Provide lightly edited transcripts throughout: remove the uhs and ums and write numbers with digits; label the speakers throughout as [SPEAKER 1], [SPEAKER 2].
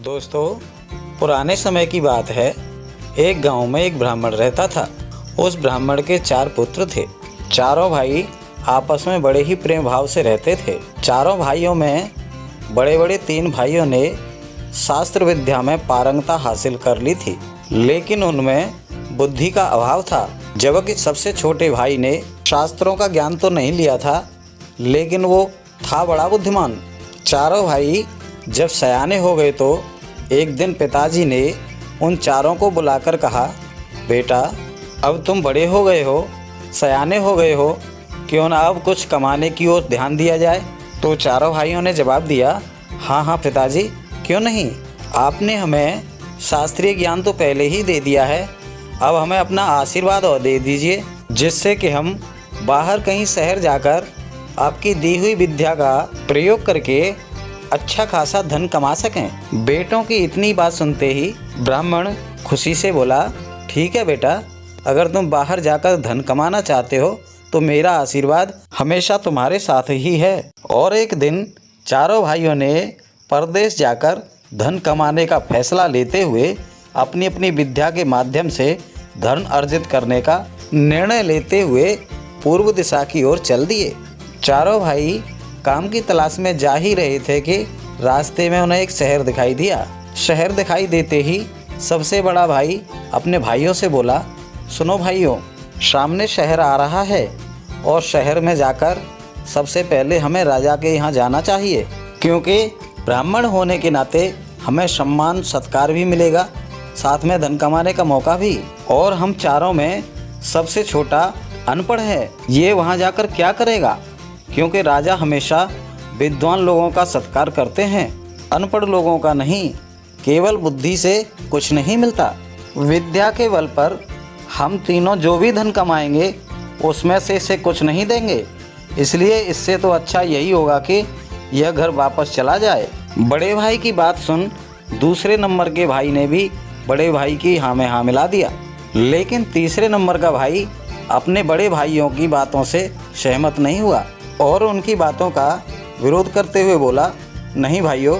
[SPEAKER 1] दोस्तों, पुराने समय की बात है। एक गांव में एक ब्राह्मण रहता था। उस ब्राह्मण के 4 पुत्र थे। चारों भाई आपस में बड़े ही प्रेम भाव से रहते थे। चारों भाइयों में बड़े बड़े 3 भाइयों ने शास्त्र विद्या में पारंगता हासिल कर ली थी, लेकिन उनमें बुद्धि का अभाव था। जबकि सबसे छोटे भाई ने शास्त्रों का ज्ञान तो नहीं लिया था, लेकिन वो था बड़ा बुद्धिमान। चारों भाई जब सयाने हो गए तो एक दिन पिताजी ने उन चारों को बुलाकर कहा, बेटा, अब तुम बड़े हो गए हो, सयाने हो गए हो, क्यों ना अब कुछ कमाने की ओर ध्यान दिया जाए। तो चारों भाइयों ने जवाब दिया, हाँ हाँ पिताजी, क्यों नहीं। आपने हमें शास्त्रीय ज्ञान तो पहले ही दे दिया है, अब हमें अपना आशीर्वाद और दे दीजिए, जिससे कि हम बाहर कहीं शहर जाकर आपकी दी हुई विद्या का प्रयोग करके अच्छा खासा धन कमा सकें। बेटों की इतनी बात सुनते ही ब्राह्मण खुशी से बोला, ठीक है बेटा, अगर तुम बाहर जाकर धन कमाना चाहते हो तो मेरा आशीर्वाद हमेशा तुम्हारे साथ ही है। और एक दिन चारों भाइयों ने परदेश जाकर धन कमाने का फैसला लेते हुए अपनी अपनी विद्या के माध्यम से धन अर्जित करने का निर्णय लेते हुए पूर्व दिशा की ओर चल दिए। चारों भाई काम की तलाश में जा ही रहे थे कि रास्ते में उन्हें एक शहर दिखाई दिया। शहर दिखाई देते ही सबसे बड़ा भाई अपने भाइयों से बोला, सुनो भाइयों, सामने शहर आ रहा है और शहर में जाकर सबसे पहले हमें राजा के यहाँ जाना चाहिए, क्योंकि ब्राह्मण होने के नाते हमें सम्मान सत्कार भी मिलेगा, साथ में धन कमाने का मौका भी। और हम चारों में सबसे छोटा अनपढ़ है, ये वहाँ जाकर क्या करेगा, क्योंकि राजा हमेशा विद्वान लोगों का सत्कार करते हैं, अनपढ़ लोगों का नहीं। केवल बुद्धि से कुछ नहीं मिलता। विद्या के बल पर हम तीनों जो भी धन कमाएंगे उसमें से इसे कुछ नहीं देंगे, इसलिए इससे तो अच्छा यही होगा कि यह घर वापस चला जाए। बड़े भाई की बात सुन दूसरे नंबर के भाई ने भी बड़े भाई की हाँ में हाँ मिला दिया, लेकिन तीसरे नंबर का भाई अपने बड़े भाइयों की बातों से सहमत नहीं हुआ और उनकी बातों का विरोध करते हुए बोला, नहीं भाइयों,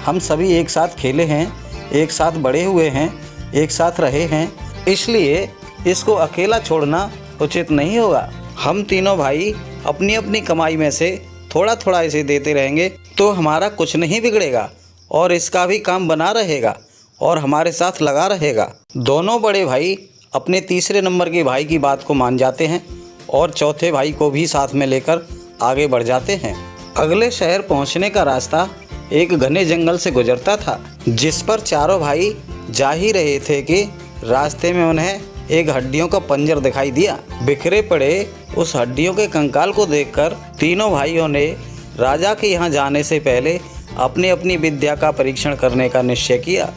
[SPEAKER 1] हम सभी एक साथ खेले हैं, एक साथ बड़े हुए हैं, एक साथ रहे हैं, इसलिए इसको अकेला छोड़ना उचित नहीं होगा। हम तीनों भाई अपनी अपनी कमाई में से थोड़ा थोड़ा इसे देते रहेंगे तो हमारा कुछ नहीं बिगड़ेगा और इसका भी काम बना रहेगा और हमारे साथ लगा रहेगा। दोनों बड़े भाई अपने तीसरे नंबर के भाई की बात को मान जाते हैं और चौथे भाई को भी साथ में लेकर आगे बढ़ जाते हैं। अगले शहर पहुंचने का रास्ता एक घने जंगल से गुजरता था, जिस पर चारों भाई जा ही रहे थे कि रास्ते में उन्हें एक हड्डियों का पंजर दिखाई दिया। बिखरे पड़े उस हड्डियों के कंकाल को देखकर तीनों भाइयों ने राजा के यहाँ जाने से पहले अपनी अपनी विद्या का परीक्षण करने का निश्चय किया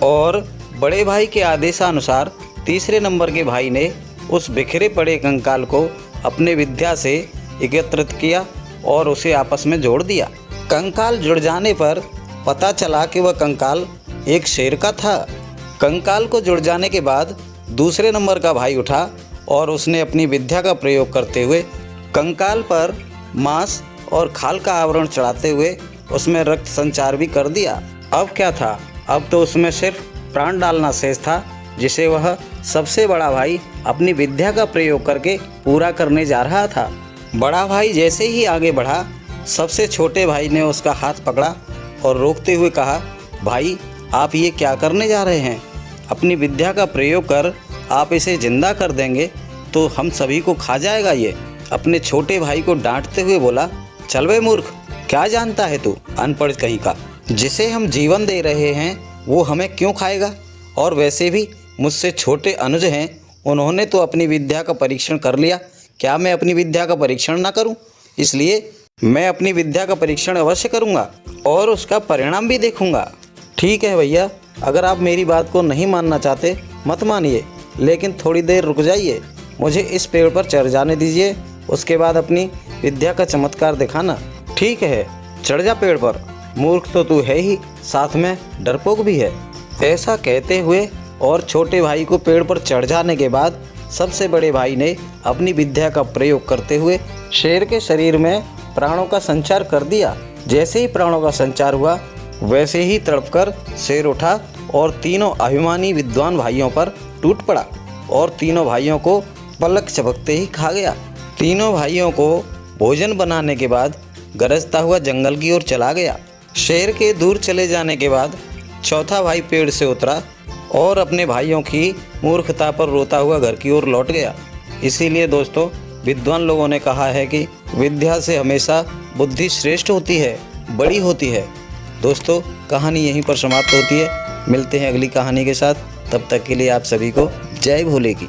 [SPEAKER 1] और बड़े भाई के आदेशानुसार तीसरे नंबर के भाई ने उस बिखरे पड़े कंकाल को अपने विद्या से एकत्रित किया और उसे आपस में जोड़ दिया। कंकाल जुड़ जाने पर पता चला कि वह कंकाल एक शेर का था। कंकाल को जुड़ जाने के बाद दूसरे नंबर का भाई उठा और उसने अपनी विद्या का प्रयोग करते हुए कंकाल पर मांस और खाल का आवरण चढ़ाते हुए उसमें रक्त संचार भी कर दिया। अब क्या था, अब तो उसमें सिर्फ प्राण डालना शेष था, जिसे वह सबसे बड़ा भाई अपनी विद्या का प्रयोग करके पूरा करने जा रहा था। बड़ा भाई जैसे ही आगे बढ़ा, सबसे छोटे भाई ने उसका हाथ पकड़ा और रोकते हुए कहा, भाई, आप ये क्या करने जा रहे हैं? अपनी विद्या का प्रयोग कर आप इसे जिंदा कर देंगे तो हम सभी को खा जाएगा ये। अपने छोटे भाई को डांटते हुए बोला, चल बे मूर्ख, क्या जानता है तू, अनपढ़ कहीं का। जिसे हम जीवन दे रहे हैं वो हमें क्यों खाएगा? और वैसे भी मुझसे छोटे अनुज हैं, उन्होंने तो अपनी विद्या का परीक्षण कर लिया, क्या मैं अपनी विद्या का परीक्षण ना करूं? इसलिए मैं अपनी विद्या का परीक्षण अवश्य करूंगा और उसका परिणाम भी देखूंगा। ठीक है भैया, अगर आप मेरी बात को नहीं मानना चाहते मत मानिए, लेकिन थोड़ी देर रुक जाइए, मुझे इस पेड़ पर चढ़ जाने दीजिए, उसके बाद अपनी विद्या का चमत्कार दिखाना। ठीक है, चढ़ जा पेड़ पर, मूर्ख तो तू है ही, साथ में डरपोक भी है। ऐसा कहते हुए और छोटे भाई को पेड़ पर चढ़ जाने के बाद सबसे बड़े भाई ने अपनी विद्या का प्रयोग करते हुए शेर के शरीर में प्राणों का संचार कर दिया। जैसे ही प्राणों का संचार हुआ, वैसे ही तड़पकर शेर उठा और तीनों अभिमानी विद्वान भाइयों पर टूट पड़ा और तीनों भाइयों को पलक झपकते ही खा गया। तीनों भाइयों को भोजन बनाने के बाद गरजता हुआ जंगल की ओर चला गया। शेर के दूर चले जाने के बाद चौथा भाई पेड़ से उतरा और अपने भाइयों की मूर्खता पर रोता हुआ घर की ओर लौट गया। इसीलिए दोस्तों, विद्वान लोगों ने कहा है कि विद्या से हमेशा बुद्धि श्रेष्ठ होती है, बड़ी होती है। दोस्तों, कहानी यहीं पर समाप्त होती है। मिलते हैं अगली कहानी के साथ। तब तक के लिए आप सभी को जय भोले की।